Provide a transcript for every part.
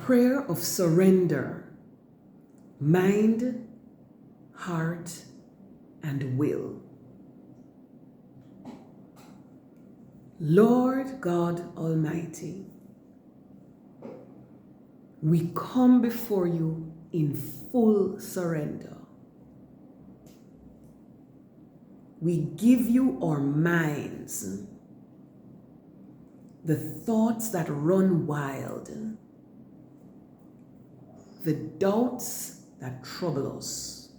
prayer of surrender, mind, heart, and will. Lord God Almighty, we come before you in full surrender. We give you our minds, the thoughts that run wild, the doubts that trouble us,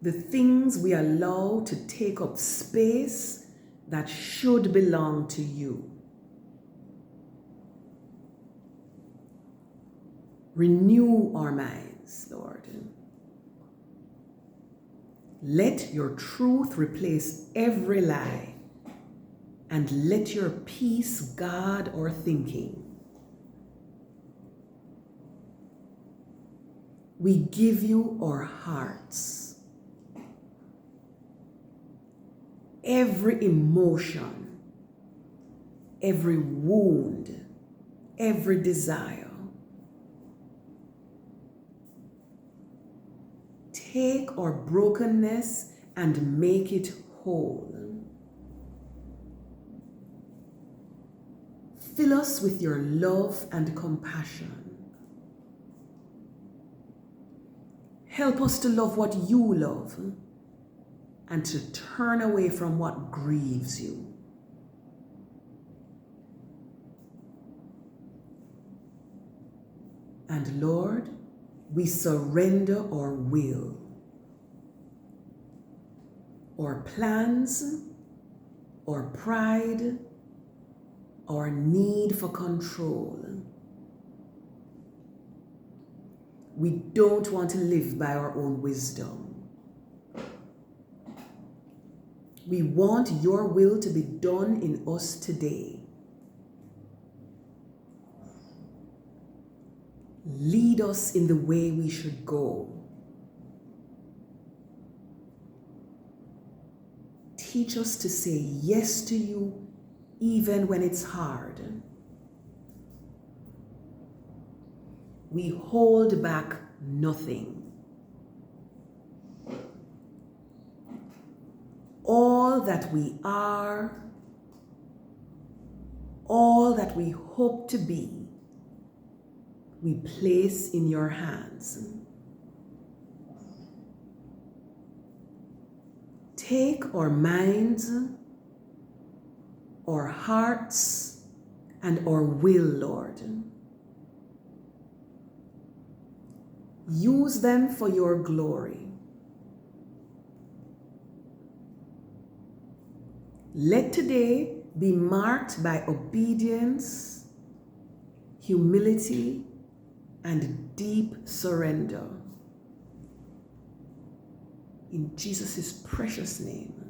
the things we allow to take up space that should belong to you. Renew our minds, Lord. Let your truth replace every lie, and let your peace guard our thinking. We give you our hearts, every emotion, every wound, every desire. Take our brokenness and make it whole. Fill us with your love and compassion. Help us to love what you love and to turn away from what grieves you. And Lord, we surrender our will, our plans, our pride, our need for control. We don't want to live by our own wisdom. We want your will to be done in us today. Lead us in the way we should go. Teach us to say yes to you even when it's hard. We hold back nothing. All that we are, all that we hope to be, we place in your hands. Take our minds, our hearts, and our will, Lord. Use them for your glory. Let today be marked by obedience, humility, and deep surrender. In Jesus' precious name.